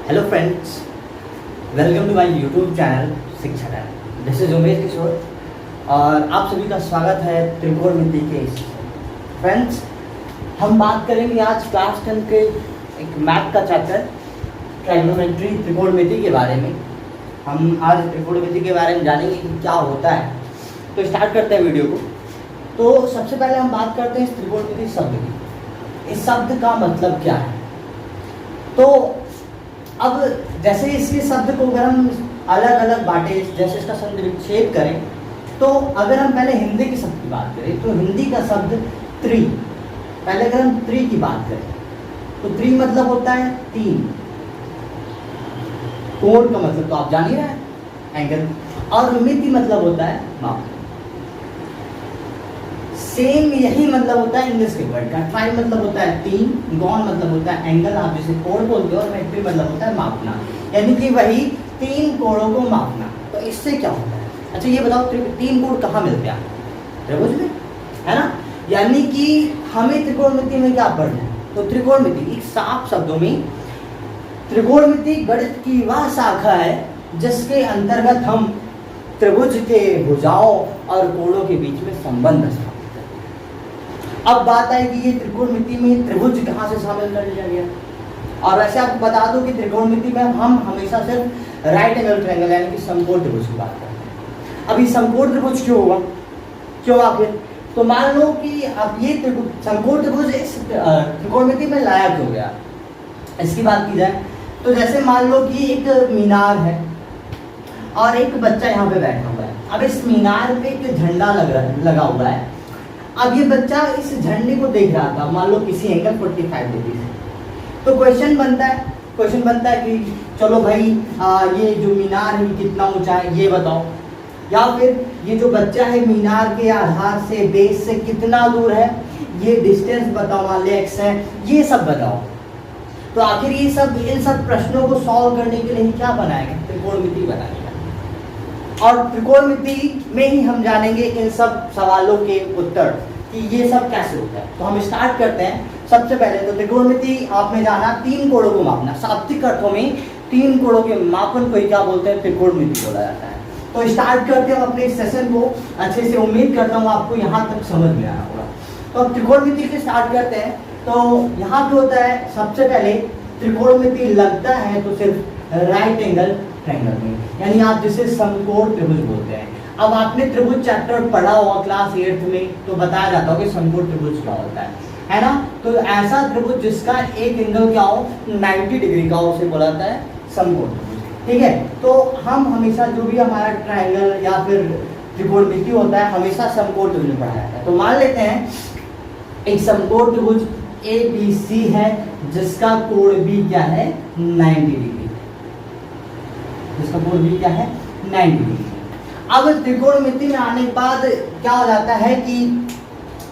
Hello friends, welcome to my YouTube channel Shiksha talent. This is Umesh Kishore और आप सभी का स्वागत है त्रिकोणमिति के इस फ्रेंड्स। हम बात करेंगे आज क्लास 10 के एक मैथ का चैप्टर ट्राइगोनोमेट्री त्रिकोणमिति के बारे में। हम आज त्रिकोणमिति के बारे में जानेंगे कि क्या होता है। तो स्टार्ट करते हैं वीडियो को। तो सबसे पहले हम बात करते हैं इस त्रिकोणमिति शब्द की। इस शब्द का मतलब क्या है? तो अब जैसे इसके शब्द को अगर हम अलग अलग बांटे, जैसे इसका शब्द विच्छेद करें, तो अगर हम पहले हिंदी के शब्द की बात करें तो हिंदी का शब्द त्रि, पहले अगर हम त्रि की बात करें तो त्रि मतलब होता है तीन। कोण का मतलब तो आप जान ही रहे हैं, एंगल। और मिति मतलब होता है माप। सेम यही मतलब होता है इंग्लिश के वर्ड का। ट्राई मतलब होता है तीन, गॉन मतलब होता है एंगल, आप जिसे कोण बोलते हो, और मेट्री मतलब होता है मापना, यानी कि वही तीन कोणों को मापना। तो इससे क्या होता है? अच्छा ये बताओ, तीन कोण कहाँ मिलते हैं? त्रिभुज में, है ना। यानी कि हमें त्रिकोणमिति में क्या पढ़ना है? तो त्रिकोणमिति एक साफ शब्दों में, त्रिकोणमिति गणित की वह शाखा है जिसके अंतर्गत हम त्रिभुज के भुजाओं और कोणों के बीच में संबंध स्थापित। अब बात है कि ये त्रिकोणमिति में त्रिभुज कहाँ से शामिल कर लिया गया। और वैसे आपको बता दूं कि त्रिकोणमिति में हम हमेशा सिर्फ राइट एंगल ट्रायंगल यानी कि समकोण त्रिभुज की बात करते हैं। अब ये समकोण त्रिभुज क्यों हुआ, क्यों आखिर? तो मान लो कि अब ये समकोण त्रिभुज इस त्रिकोणमिति में लाया क्यों गया, इसकी बात की जाए तो जैसे मान लो कि एक मीनार है और एक बच्चा यहाँ पे बैठा हुआ है। अब इस मीनार पे एक झंडा लगा हुआ है। अब ये बच्चा इस झंडे को देख रहा था, मान लो किसी एंगल 45 डिग्री से। तो क्वेश्चन बनता है कि चलो भाई ये जो मीनार है कितना ऊंचा है ये बताओ, या फिर ये जो बच्चा है मीनार के आधार से बेस से कितना दूर है, ये डिस्टेंस बताओ, मान लो x है, ये सब बताओ। तो आखिर ये सब इन सब प्रश्नों को सॉल्व करने के लिए क्या बनाएगा? त्रिकोणमिति बनाएगा। और त्रिकोणमिति में ही हम जानेंगे इन सब सवालों के उत्तर कि ये सब कैसे होता है। तो हम स्टार्ट करते हैं। सबसे पहले तो त्रिकोणमिति आपने जाना तीन कोणों को मापना। शाब्दिक अर्थों में तीन कोणों के मापन को ही क्या बोलते हैं? त्रिकोणमिति बोला जाता है। तो स्टार्ट करते हैं अपने सेशन को अच्छे से। उम्मीद करता हूँ आपको यहाँ तक समझ में आया होगा। तो अब त्रिकोणमिति के स्टार्ट करते हैं। तो यहाँ पे होता है सबसे पहले त्रिकोणमिति लगता है तो सिर्फ राइट एंगल ट्रायंगल में, यानी आप जिसे समकोण त्रिभुज बोलते हैं। अब आपने त्रिभुज चैप्टर पढ़ा होगा क्लास 8 में, तो बताया जाता हो कि समकोण त्रिभुज क्या होता है ना। तो ऐसा त्रिभुज जिसका एक एंगल क्या हो, 90 डिग्री का हो, उसे बोला जाता है समकोण त्रिभुज। ठीक है, तो हम हमेशा जो भी हमारा ट्रायंगल या फिर त्रिकोणमिति होता है हमेशा समकोण त्रिभुज में पढ़ा जाता है। तो मान लेते हैं एक समकोण त्रिभुज ABC है जिसका कोण भी क्या है, 90 डिग्री, जिसका कोण भी क्या है, 90 डिग्री। अब त्रिकोणमिति में आने के बाद क्या हो जाता है कि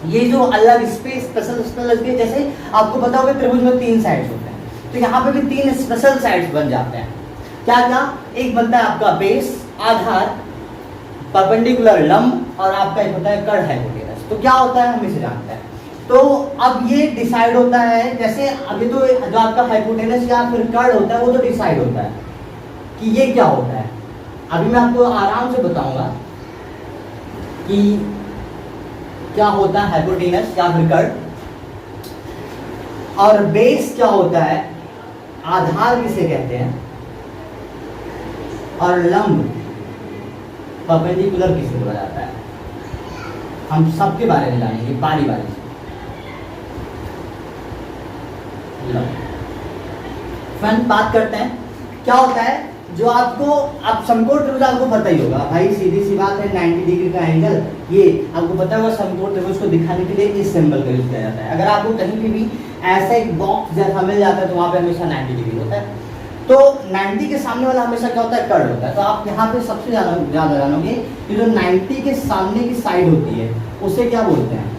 ये जो अलग स्पेशल जैसे आपको पता होगा त्रिभुज में तीन साइड्स होते हैं, तो यहाँ पे भी तीन स्पेशल साइड्स बन जाते हैं। क्या क्या? एक बनता है आपका बेस, आधार, परपेंडिकुलर लंब, और आपका एक होता है कर्ण हाइपोटेनस। तो क्या होता है हम इसे जानते हैं। तो अब ये डिसाइड होता है, जैसे अभी तो जो आपका हाइपोटेनस या फिर कर्ण होता है वो तो डिसाइड होता है कि ये क्या होता है। अभी मैं आपको आराम से बताऊंगा कि क्या होता है हाइपोटेनस या फिर कर्ण, और बेस क्या होता है, आधार किसे कहते हैं, और लंब परपेंडिकुलर किसे बोला जाता है। हम सबके बारे में जानेंगे बारी बारी से। फ्रेंड बात करते हैं क्या होता है जो आपको, आप समकोण त्रिभुज आपको पता ही होगा भाई, सीधी सी बात है, 90 डिग्री का एंगल, ये आपको पता होगा। समकोण त्रिभुज को दिखाने के लिए इस सिंबल का यूज किया जाता है। अगर आपको कहीं पे भी ऐसा एक बॉक्स जैसा मिल जाता है तो वहाँ पे हमेशा 90 डिग्री होता है। तो 90 के सामने वाला हमेशा क्या होता है, कर्ण होता है। तो आप यहाँ पे सबसे ज़्यादा जानोगे कि जो 90 के सामने की साइड होती है उसे क्या बोलते हैं,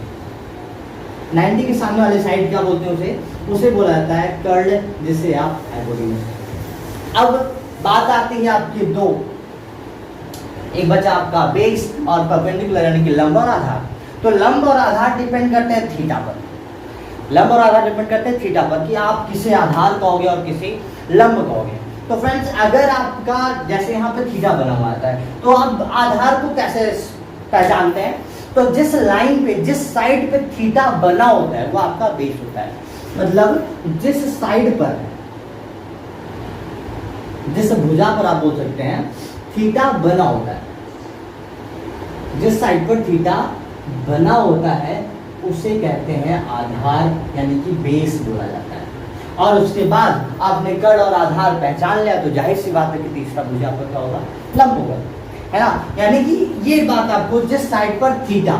90 के सामने वाले साइड क्या बोलते हैं, उसे बोला जाता है कर्ण, जिसे आप हाइपोटेनस। अब बात आती है आपकी दो, एक बचा आपका बेस और परपेंडिकुलर यानी कि लंब और आधार। तो लंब और आधार डिपेंड करते हैं थीटा पर। लंब और आधार डिपेंड करते हैं थीटा पर कि आप किसे आधार कहोगे और किसे लंब कहोगे। तो फ्रेंड्स अगर आपका जैसे यहाँ पे थीटा बना हुआ आता है तो आप आधार को कैसे पहचानते हैं? तो जिस लाइन पे जिस साइड पे थीटा बना होता है वो आपका बेस होता है। मतलब जिस साइड पर जिस भुजा पर आप बोल सकते हैं थीटा बना होता है, जिस साइड पर थीटा बना होता है उसे कहते हैं आधार यानी कि बेस बोला जाता है। और उसके बाद आपने कर्ण और आधार पहचान लिया तो जाहिर सी बात है कि तीसरा भुजा पर क्या होगा? लंब होगा, है ना। यानी कि ये बात आपको जिस साइड पर थीटा,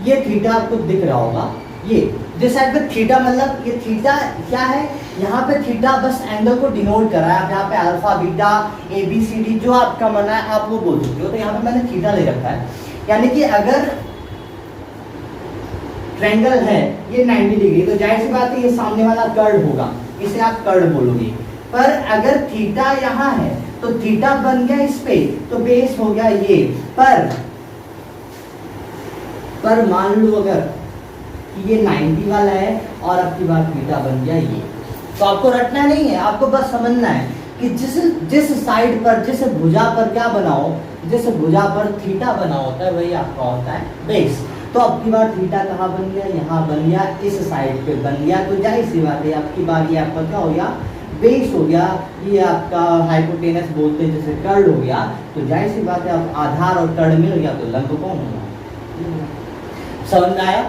ये थीटा आपको दिख रहा होगा, ये जिस साइड पर थीटा मतलब ये थीटा क्या है? यहाँ पे थीटा बस एंगल को डिनोट कर रहा है। आप यहाँ पे alpha beta A B C D जो आपका मना है आप वो बोल सकते हो। तो यहाँ पे मैंने थीटा ले रखा है, यानी कि अगर ट्रायंगल है ये 90 डिग्री तो जाहिर सी बात है ये सामने वाला कर्ड होगा, इसे आप कर्ड बोलोगे। पर अगर थीटा यहाँ है तो थीटा बन गया इस पे तो बेस हो गया ये। पर मान लो अगर कि ये 90 वाला है और अब की बार थीटा बन गया ये, तो आपको रटना नहीं है, आपको बस समझना है कि जिस साइड पर जिस भुजा पर क्या बना हो, जिस भुजा पर थीटा बना होता है वही आपका होता है बेस। तो अब की बार थीटा कहाँ बन गया? यहाँ बन गया, इस साइड पे बन गया। तो जाहिर सी बात है आपकी बार ये आपका क्या हो गया? बेस हो गया। ये आपका हाइपोटेनस बोलते हैं जैसे कर्ड हो गया। तो जाहिर सी बात है अब आधार और कर्ड मिल गया तो लंब कौन होगा? समझ में आया?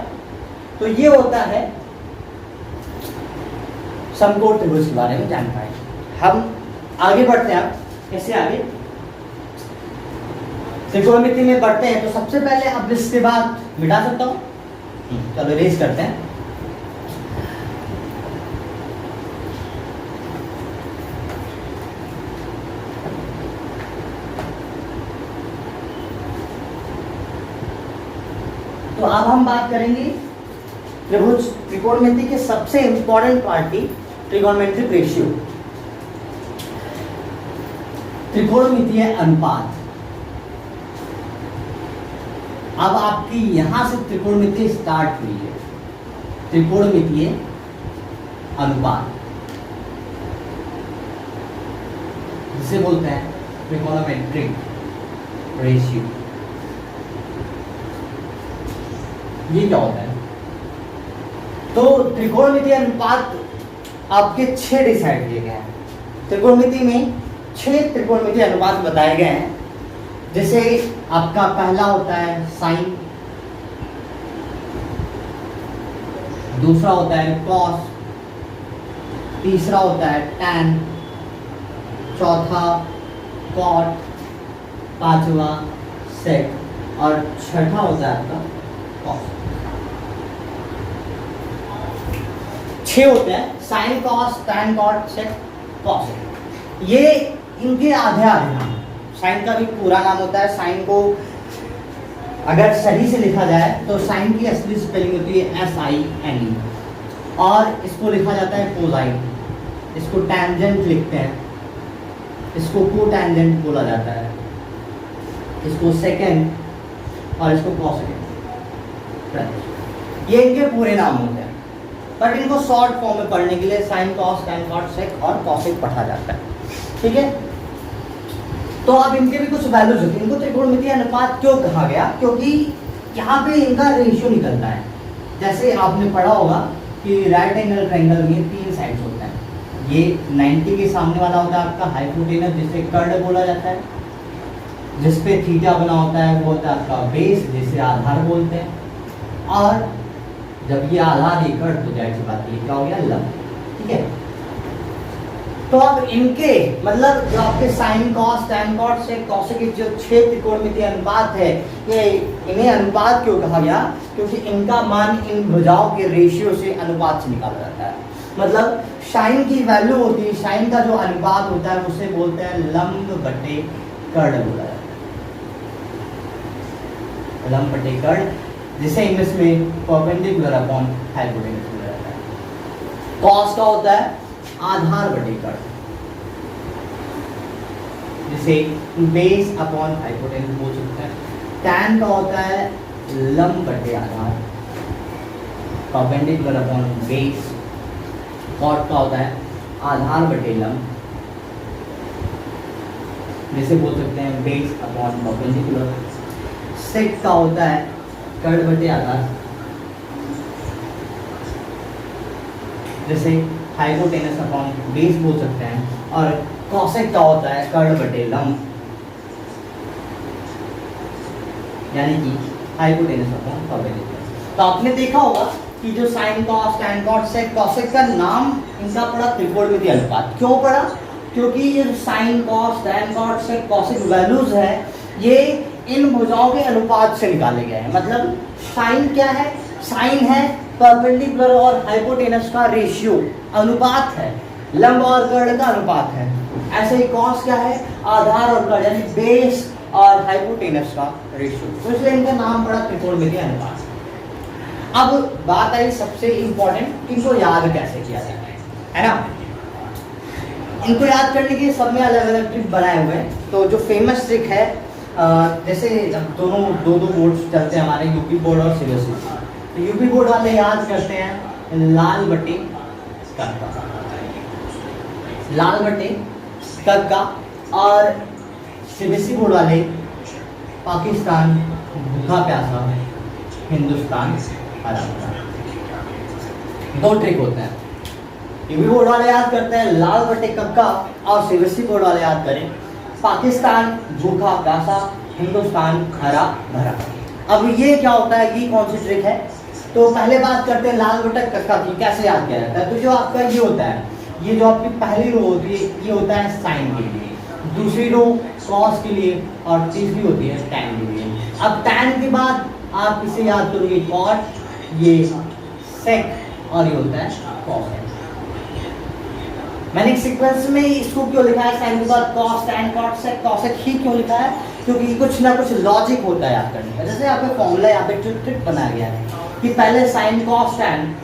तो ये होता है समकोण त्रिभुज के बारे में जानकारी। हम आगे बढ़ते हैं। अब कैसे आगे त्रिकोणमिति में बढ़ते हैं तो सबसे पहले अब इसके बाद मिटा सकता हूं, चलो रेज करते हैं। तो अब हम बात करेंगे त्रिभुज त्रिकोणमिति के सबसे इंपॉर्टेंट पार्ट की ट्रिगोनोमेट्रिक रेशियो, त्रिकोणमितीय अनुपात। अब आपकी यहां से त्रिकोणमिति स्टार्ट हुई है, त्रिकोणमितीय अनुपात जिसे बोलते हैं ट्रिगोनोमेट्रिक रेशियो। ये क्या होता है? तो त्रिकोणमितीय अनुपात आपके 6 डिसाइड किए गए हैं। त्रिकोणमिति में 6 त्रिकोणमितीय अनुपात बताए गए हैं। जैसे आपका पहला होता है साइन, दूसरा होता है कॉस, तीसरा होता है टैन, चौथा कॉट, पांचवा सेक और छठा होता है आपका कॉस। 6 होते हैं साइन, कॉस, टैन, कॉट, सेक, कॉस। ये इनके आधे आधे नाम। साइन का भी पूरा नाम होता है। साइन को अगर सही से लिखा जाए तो साइन की असली स्पेलिंग होती है SINE और इसको लिखा जाता है कोसाइन। इसको टैंजेंट लिखते हैं, इसको कोटैंजेंट बोला जाता है, इसको सेकेंड और इसको कॉसेकेंड। ये इनके पूरे नाम होते हैं, बट इनको शॉर्ट फॉर्म में पढ़ने के लिए साइन, कॉस, टैन, कॉट, सेक और कॉसेक पढ़ा जाता है। ठीक है, तो अब इनके भी कुछ वैल्यूज होती हैं। इनको त्रिकोणमितीय अनुपात क्यों कहा गया? क्योंकि यहाँ पे इनका रेशियो निकलता है। जैसे आपने पढ़ा होगा कि राइट एंगल ट्रायंगल में 3 साइड्स होते हैं। ये 90 के सामने वाला होता है आपका हाइपोटेनस जिसे कर्ड बोला जाता है, जिसपे थीटा बना होता है वो होता है आपका बेस जिसे आधार बोलते हैं। और जब ये आधार ये कर्ड तो जाहिर सी बात ये क्या हो गया? लंब। ठीक है, तो अब इनके मतलब जो आपके sign, cos, tan, cot, sec, cosec के जो 6 त्रिकोणमितीय अनुपात है, ये इन्हें अनुपात क्यों कहा गया? क्योंकि इनका मान इन भुजाओं के रेशियो से अनुपात से निकाला जाता है। मतलब साइन की वैल्यू होती है, साइन का जो अनुपात होता है उसे बोलते हैं लंब बटे कर्ड बोला जाता है। लंब बटे कर्ड, जिसे इंग्लिश में परपेंडिकुलर अपॉन हाइपोटेनस बोला जाता है। कॉस का होता है आधार बटे कर्ड, जिसे बेस अपॉन हाइपोटेनस बोल सकते हैं। टैन का होता है लंब बटे आधार, परपेंडिकुलर अपॉन बेस। कॉट का होता है आधार बटे लंब, जैसे बोल सकते हैं बेस अपॉन परपेंडिकुलर। सेक का होता है कर्ड बटे आधार, जैसे हाइपोटेनस अपॉन बेस बोल सकते हैं। और कॉसेक का होता है कर्ड बटे लंब, यानी कि हाइपोटेनस अपॉन परपेंडिकुलर। तो आपने देखा होगा कि जो sine cos tan cot sec cosec का नाम इनका पड़ा त्रिकोणमितीय अनुपात। क्यों पड़ा? क्योंकि ये sine cos tan cot sec cosec values है, ये इन भुजाओं के अनुपात से निकाले गए हैं। मतलब साइन क्या है? साइन है परपेंडिकुलर और हाइपोटेनस का रेशियो, अनुपात है। लंब और कर्ड का अनुपात है। ऐसे ही कॉस क्या है? आधार और कर्ड, यानी बेस और हाइपोटेनस का रेशियो। तो इसलिए इनका नाम पड़ा त्रिकोणमितीय अनुपात। अब बात आई सबसे इंपॉर्टेंट, इनको याद कैसे किया जाता है ना। इनको याद करने के सब में अलग अलग ट्रिक बनाए हुए हैं। तो जो फेमस ट्रिक है, जैसे दोनों दो बोर्ड चलते हैं हमारे, यूपी बोर्ड और सीबीएसई। तो यूपी बोर्ड वाले याद करते हैं लाल बटे कक्का, लाल बटे कक्का, और सीबीएसई बोर्ड वाले पाकिस्तान भूखा प्यासा, हिंदुस्तान हरा भरा। दो ट्रिक होते हैं। यूपी बोर्ड वाले याद करते हैं लाल बटे कक्का, और सीबीएसई बोर्ड वाले याद करें पाकिस्तान भूखा प्यासा, हिंदुस्तान हरा भरा। अब ये क्या होता है, ये कौन सी ट्रिक है? तो पहले बात करते हैं लाल बटे कक्का की, कैसे याद किया जाता है। तो जो आपका ये होता है, ये जो आपकी पहली रो होती है, ये होता है साइन के लिए, दूसरी रो कॉस के लिए, और तीसरी होती है टैन के लिए। अब टैन के बाद आप इसे याद करोगे कॉट, ये सेक, और ये होता है कॉस। मैंने एक सीक्वेंस में इसको क्यों लिखा है, साइन के बाद cos tan cot sec cosec ही क्यों लिखा है? क्योंकि कुछ ना कुछ लॉजिक होता है याद करने का। जैसे यहाँ पे फॉर्मूला, यहाँ पे ट्रिक बनाया गया है कि पहले साइन कॉस टैन,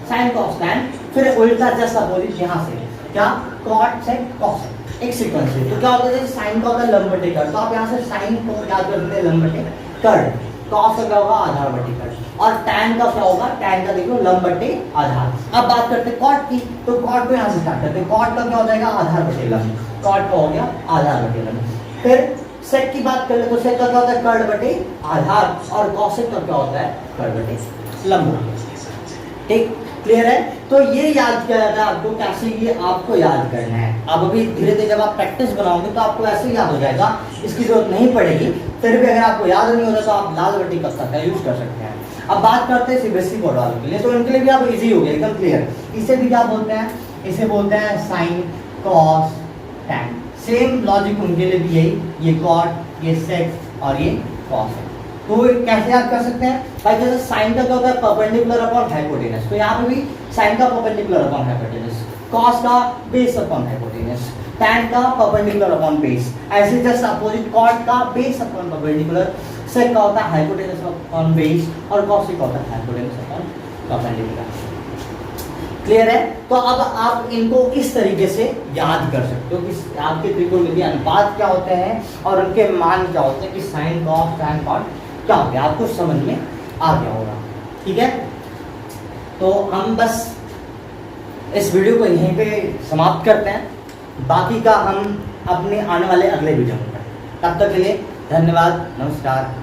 फिर उल्टा जस्ट अपोजिट यहाँ से क्या, कॉट सेक कॉसेक, एक सीक्वेंस है। तो क्या होता है, साइन का होता है लंब बटे कर्ड, तो आप यहाँ से साइन को याद कर सकते हैं लंब बटे कर्ड, कॉस का क्या होगा आधार बटे कर्ड, और टैन का क्या होगा, टैन का देखो लंब बटे आधार। अब बात करते हैं कॉट की, तो कॉट को यहाँ से स्टार्ट करते हैं। कॉट का क्या हो जाएगा, आधार बटे लंब, कॉट का हो गया आधार बटे लंब। फिर सेक की बात कर ले, तो सेक का क्या होता है कर्ड बटे आधार, और कॉसेक का क्या होता है कर्ड बटे लंब। ठीक, क्लियर है? तो ये याद किया जाता है आपको, कैसे ये आपको याद करना है। अब अभी धीरे धीरे जब आप प्रैक्टिस बनाओगे तो आपको ऐसे याद हो जाएगा, इसकी जरूरत नहीं पड़ेगी। फिर भी अगर आपको याद नहीं होता तो आप लाल बटे कक्का का यूज कर सकते हैं। अब बात करते हैं सीबीएसई बोर्ड वालों के लिए, तो इनके लिए भी आप इजी हो गया, एकदम क्लियर। इसे भी क्या बोलते हैं, इसे बोलते हैं sign cos tan. Same logic उनके लिए भी यही, ये कॉट, ये सेक और ये कॉस है। तो कैसे याद कर सकते हैं भाई, जैसे साइन का क्या होता है परपेंडिकुलर अपॉन हाइपोटेनस, तो यहाँ पे भी साइन का परपेंडिकुलर अपॉन हाइपोटेनस, कॉस का बेस अपॉन हाइपोटेनस, टैन का परपेंडिकुलर अपॉन बेस, ऐसे जस्ट अपोजिट कॉट का बेस अपॉन परपेंडिकुलर, सेक का होता है हाइपोटेनस अपॉन बेस, और कॉसेक का होता है हाइपोटेनस अपॉन परपेंडिकुलर। क्लियर है? तो अब आप इनको इस तरीके से याद कर सकते हो कि आपके त्रिकोणमितीय अनुपात क्या होते हैं और उनके मान क्या होते हैं, कि साइन कॉस टैन कॉट क्या हो गया, आपको समझ में आ गया होगा। ठीक है, तो हम बस इस वीडियो को यहीं पे समाप्त करते हैं, बाकी का हम अपने आने वाले अगले वीडियो में करें। तब तक के लिए धन्यवाद, नमस्कार।